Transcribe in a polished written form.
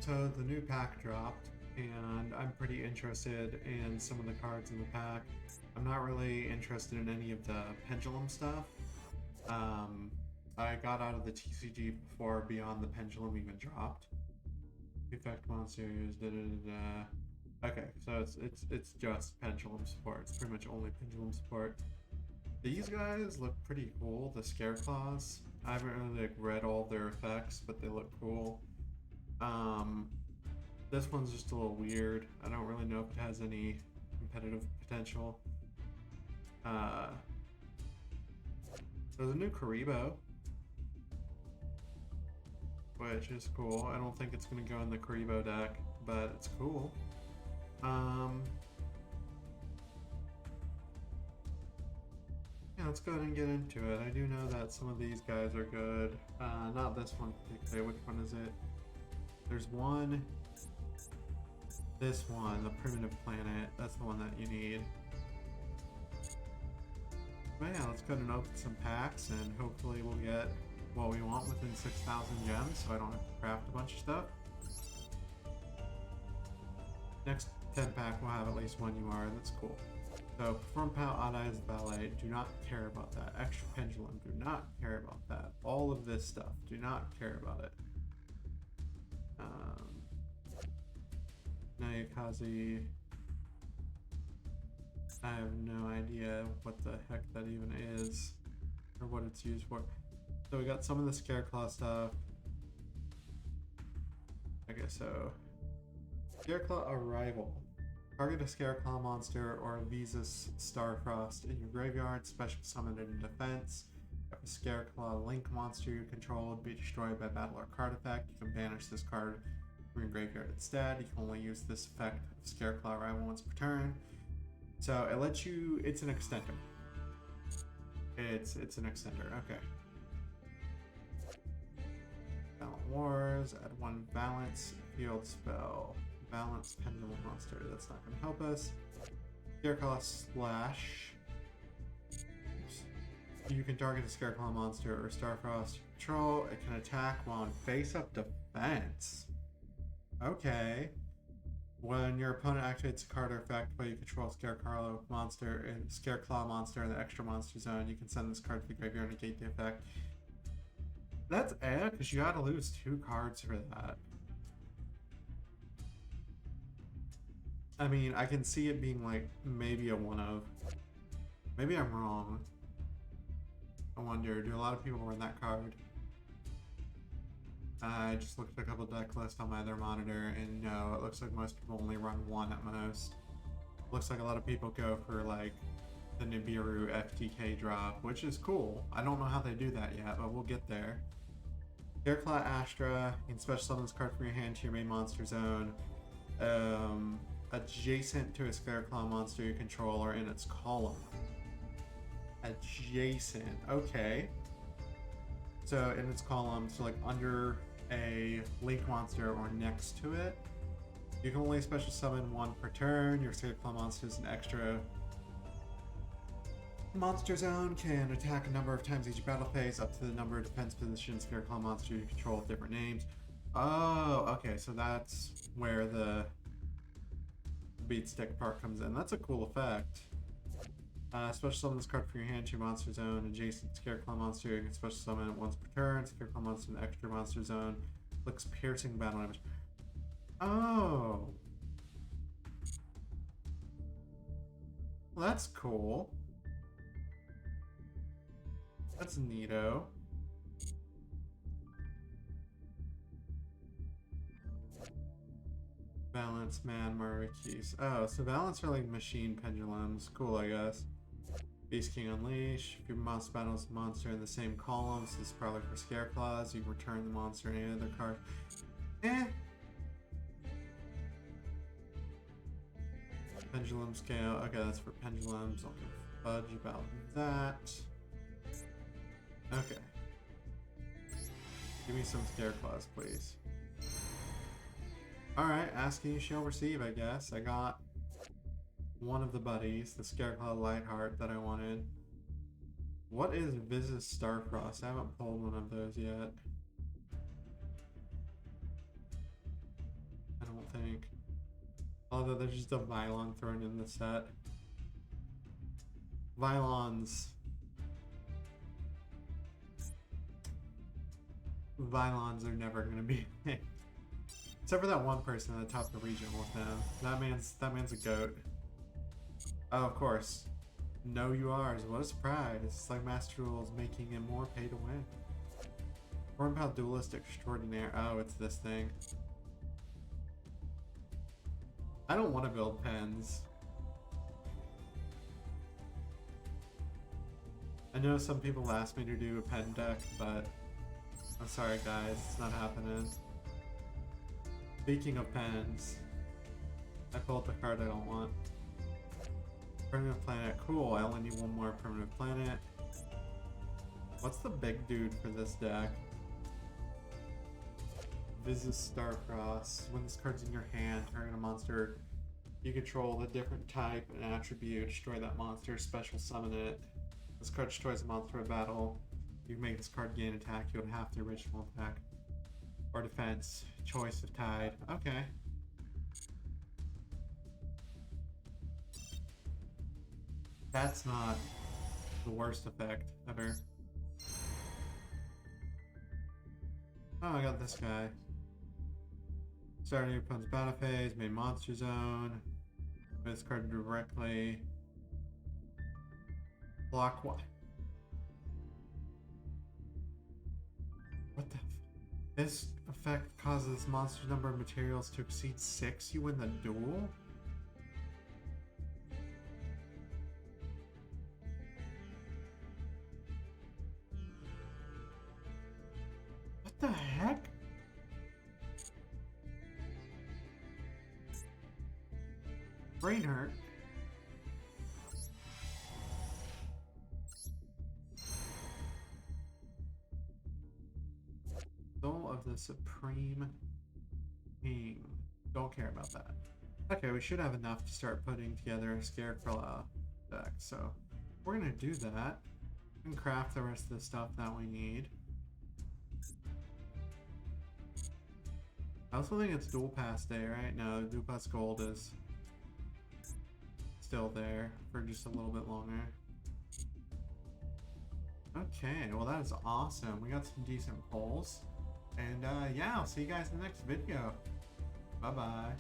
So the new pack dropped, and I'm pretty interested in some of the cards in the pack. I'm not really interested in any of the pendulum stuff. Um, I got out of the TCG before Beyond the Pendulum even dropped. Effect monsters, da da da da. Okay, so it's just pendulum support. It's pretty much only pendulum support. These guys look pretty cool. The Scareclaws. I haven't really read all their effects, but they look cool. Um, this one's just a little weird. I don't really know if it has any competitive potential. Uh, there's a new Karibo, which is cool. I don't think it's going to go in the Karibo deck, but it's cool. Yeah, let's go ahead and get into it. I do know that some of these guys are good. Not this one particularly. Which one is it? There's one. This one, the Primitive Planet. That's the one that you need. But yeah, let's go ahead and open some packs, and hopefully we'll get what we want within 6,000 gems, so I don't have to craft a bunch of stuff. Next 10 pack will have at least one UR. That's cool. So, Perform Pow, Odd Eyes, Ballet, do not care about that. Extra Pendulum, do not care about that. All of this stuff, do not care about it. Nayakazi, I have no idea what the heck that even is, or what it's used for. So we got some of the Scareclaw stuff. Okay, so Scareclaw Arrival. Target a Scareclaw monster or a Visas Starfrost in your graveyard, special summon it in defense. If a Scareclaw Link monster you control be destroyed by battle or card effect, you can banish this card from your graveyard instead. You can only use this effect of Scareclaw Arrival once per turn. So it lets you, it's an extender. It's an extender, okay. Balance Wars, add one balance field spell. Balance Pendulum Monster, that's not going to help us. Scareclaw Slash. Oops. You can target a Scareclaw monster or Starfrost you control. It can attack while in face-up defense. Okay. When your opponent activates a card or effect while you control Scareclaw monster in the extra monster zone, you can send this card to the graveyard and negate the effect. That's because you gotta lose 2 cards for that. I mean, I can see it being like maybe a one of. Maybe I'm wrong. I wonder, do a lot of people run that card? I just looked at a couple deck lists on my other monitor, and no, it looks like most people only run one at most. Looks like a lot of people go for like the Nibiru FTK drop, which is cool. I don't know how they do that yet, but we'll get there. Scareclaw Astra, you can special summon this card from your hand to your main monster zone. Adjacent to a Scareclaw monster you control or in its column. Adjacent, okay. So in its column, so like under a Link monster or next to it. You can only special summon one per turn. Your Scareclaw monster is an extra monster zone, can attack a number of times each battle phase, up to the number of defense positions Scareclaw monster you control with different names. Oh, okay, so that's where the beat stick part comes in. That's a cool effect. Special summon this card from your hand to your monster zone. Adjacent Scareclaw monster, you can special summon it once per turn. Scareclaw monster in the extra monster zone. Looks piercing battle damage. Oh. Well, that's cool. That's neato. Balance Man Marquise. Oh, so balance are like machine pendulums. Cool, I guess. Beast King Unleash. If your monster battles a monster in the same column, so this is probably for Scareclaws, you can return the monster and any other card. Pendulum scale. Okay, that's for pendulums. I'll give fudge about that. Okay. Give me some Scareclaws, please. Alright, asking you shall receive, I guess. I got one of the buddies, the Scareclaw Lightheart that I wanted. What is Visas Starfrost? I haven't pulled one of those yet. Although there's just a Vylon thrown in the set. Vylons are never gonna be except for that one person at the top of the region with them. That man's a goat. Oh, of course. No URs. What a surprise. It's like Master Duel is making it more pay to win. What about Duelist Extraordinaire? Oh, it's this thing. I don't want to build pens. I know some people ask me to do a pen deck, but I'm sorry guys, it's not happening. Speaking of pens, I pulled the card I don't want. Permanent planet, cool, I only need one more permanent planet. What's the big dude for this deck? Visit Starcross. When this card's in your hand, target a monster you control the different type and attribute, destroy that monster, special summon it. This card destroys a monster in battle. You can make this card gain attack, you would have the original attack. Or defense. Choice of Tide. Okay. That's not the worst effect ever. Oh, I got this guy. Starting your opponent's battle phase, main monster zone. Put this card directly. Block what? What the? This effect causes monster's number of materials to exceed 6. You win the duel? What the heck? Brain hurt. Soul of the Supreme King. Don't care about that. Okay, we should have enough to start putting together a Scarecrow deck, so we're gonna do that and craft the rest of the stuff that we need. I also think it's Duel Pass Day, right? No, Duel Pass Gold is still there for just a little bit longer. Okay, well that is awesome. We got some decent polls. And yeah, I'll see you guys in the next video. Bye-bye.